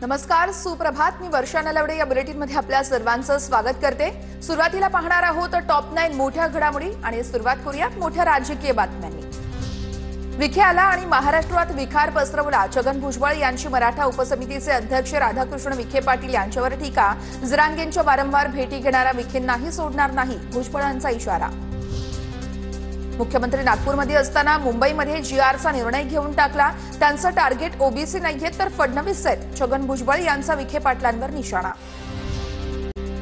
नमस्कार, सुप्रभात. मी वर्षा नलवडे. या बुलेटिनमध्ये आपल्या सर्वांचं स्वागत करते. सुरुवातीला पाहणार आहोत टॉप 9 मोठ्या घडामोडी आणि सुरुवात करूयात मोठ्या राजकीय बातम्यांनी. विखे आला आणि महाराष्ट्रात विखार पसरवला. छगन भुजबळ यांची मराठा उपसमितीचे अध्यक्ष राधाकृष्ण विखे पाटील यांच्यावर टीका. जरांगेंच्या वारंवार भेटी घेणारा विखेंनाही सोडणार नाही, भुजबळांचा इशारा. मुख्यमंत्री नागपूरमध्ये असताना मुंबईमध्ये जीआरचा निर्णय घेऊन टाकला. त्यांचं टार्गेट ओबीसी नाहीये तर फडणवीस आहेत. छगन भुजबळ यांचा विखे पाटलांवर निशाणा.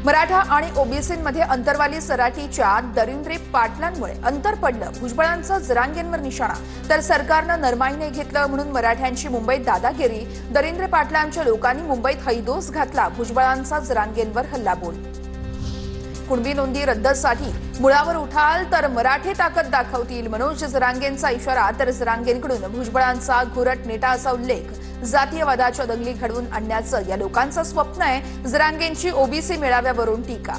मराठा आणि ओबीसींमध्ये अंतरवाली सराटीच्या दरिंद्रे पाटलांमुळे अंतर पडलं. भुजबळांचं जरांगेंवर निशाणा. तर सरकारनं नरमाईने घेतलं म्हणून मराठ्यांची मुंबईत दादागिरी. दरिंद्रे पाटलांच्या लोकांनी मुंबईत हैदोस घातला. भुजबळांचा जरांगेंवर हल्लाबोल. कुणबी नोंदी रद्दसाठी मुळावर उठाल तर मराठे ताकद दाखवतील. मनोज जरांगेंचा इशारा. तर जरांगेंकडून भुजबळांचा घुरट नेटा असा उल्लेख. जातीयवादाच्या दंगली घडवून आणण्याचं या लोकांचं स्वप्न आहे. जरांगेंची ओबीसी मेळाव्यावरून टीका.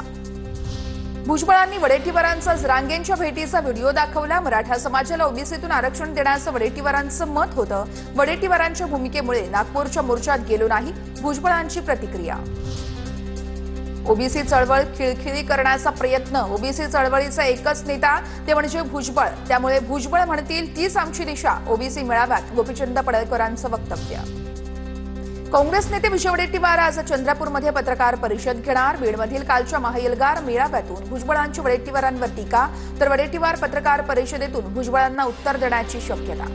भुजबळांनी वडेट्टीवारांचा जरांगेंच्या भेटीचा व्हिडिओ दाखवला. मराठा समाजाला ओबीसीतून आरक्षण देण्याचं वडेट्टीवारांचं मत होतं. वडेट्टीवारांच्या भूमिकेमुळे नागपूरच्या मोर्चात गेलो नाही, भुजबळांची प्रतिक्रिया. ओबीसी चळवळ खिळखिळी करण्याचा प्रयत्न. ओबीसी चळवळीचा एकच नेता ते म्हणजे भुजबळ. त्यामुळे भुजबळ म्हणतील तीच आमची दिशा. ओबीसी मेळाव्यात गोपीचंद पडळकरांचं वक्तव्य. काँग्रेस नेते विजय वडेट्टीवार आज चंद्रपूरमध्ये पत्रकार परिषद घेणार. बीडमधील कालच्या महाएल्गार मेळाव्यातून भुजबळांची वडेट्टीवारांवर टीका. तर वडेट्टीवार पत्रकार परिषदेतून भुजबळांना उत्तर देण्याची शक्यता.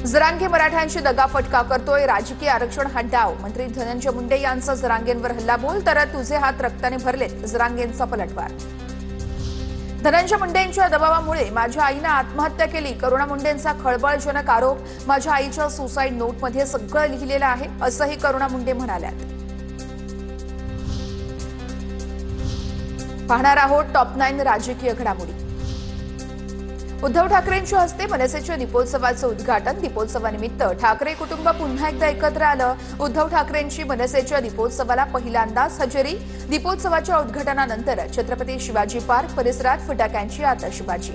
जरांगे मराठ्यांची दगाफटका करतोय. राजकीय आरक्षण हा डाव. मंत्री धनंजय मुंडे यांचा जरांगेंवर हल्लाबोल. तर तुझे हात रक्ताने भरलेत, जरांगेंचा पलटवार. धनंजय मुंडेंच्या दबावामुळे माझ्या आईनं आत्महत्या केली. करुणा मुंडेंचा खळबळजनक आरोप. माझ्या आईच्या सुसाईड नोटमध्ये सगळं लिहिलेलं आहे, असंही करुणा मुंडे म्हणाल्यात. पाहणार आहोत टॉप 9 राजकीय घडामोडी. उद्धव ठाकरेंच्या हस्ते मनसेच्या दीपोत्सवाचं उद्घाटन. दीपोत्सवानिमित्त ठाकरे कुटुंब पुन्हा एकदा एकत्र आलं. उद्धव ठाकरेंची मनसेच्या दीपोत्सवाला पहिल्यांदाच हजेरी. दीपोत्सवाच्या उद्घाटनानंतर छत्रपती शिवाजी पार्क परिसरात फटाक्यांची आतषबाजी.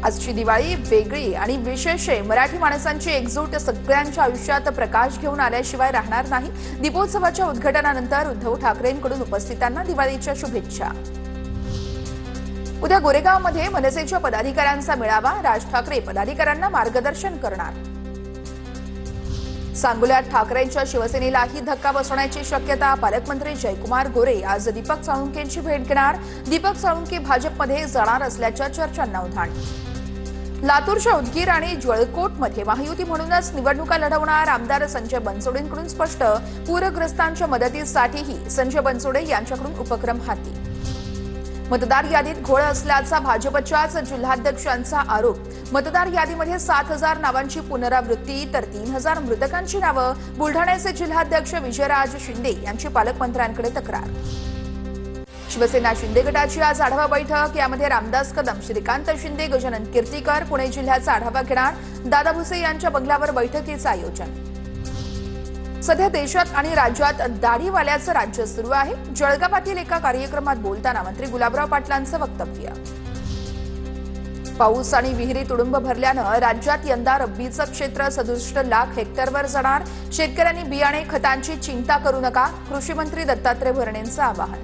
आजची दिवाळी वेगळी आणि विशेष आहे. मराठी माणसांची एकजूट सगळ्यांच्या आयुष्यात प्रकाश घेऊन आल्याशिवाय राहणार नाही. दीपोत्सवाच्या उद्घाटनानंतर उद्धव ठाकरेंकडून उपस्थितांना दिवाळीच्या शुभेच्छा. उद्या गोरेगावमध्ये मनसेच्या पदाधिकाऱ्यांचा मेळावा. राज ठाकरे पदाधिकाऱ्यांना मार्गदर्शन करणार. सांगोल्यात ठाकरेंच्या शिवसेनेलाही धक्का बसण्याची शक्यता. पालकमंत्री जयकुमार गोरे आज दीपक साळुंखेंची भेट घेणार. दीपक साळुंखे भाजपमध्ये जाणार असल्याच्या चर्चांना उधाण. लातूरच्या उदगीर आणि जळकोटमध्ये महायुती म्हणूनच निवडणुका लढवणार. आमदार संजय बनसोडेंकडून स्पष्ट. पूरग्रस्तांच्या मदतीसाठीही संजय बनसोडे यांच्याकडून उपक्रम हाती. मतदार यादीत घोळ असल्याचा भाजपच्याच जिल्हाध्यक्षांचा आरोप. मतदार यादीमध्ये 7,000 नावांची पुनरावृत्ती तर 3,000 मृतकांची नावं. बुलढाण्याचे जिल्हाध्यक्ष विजयराज शिंदे यांची पालकमंत्र्यांकडे तक्रार. शिवसेना शिंदे गटाची आज आढावा बैठक. यामध्ये रामदास कदम, श्रीकांत शिंदे, गजानन कीर्तीकर पुणे जिल्ह्याचा आढावा घेणार. दादा भुसे यांच्या बंगल्यावर बैठकीचं आयोजन. सध्या देशात आणि राज्यात दाढीवाल्याचं राज्य सुरू आहे. जळगावातील एका कार्यक्रमात बोलताना मंत्री गुलाबराव पाटलांचं वक्तव्य. पाऊस आणि विहिरी तुडुंब भरल्यानं राज्यात यंदा रब्बीचं क्षेत्र 67 लाख हेक्टरवर जाणार. शेतकऱ्यांनी बियाणे खतांची चिंता करू नका. कृषी मंत्री दत्तात्रय भरणेंचं आवाहन.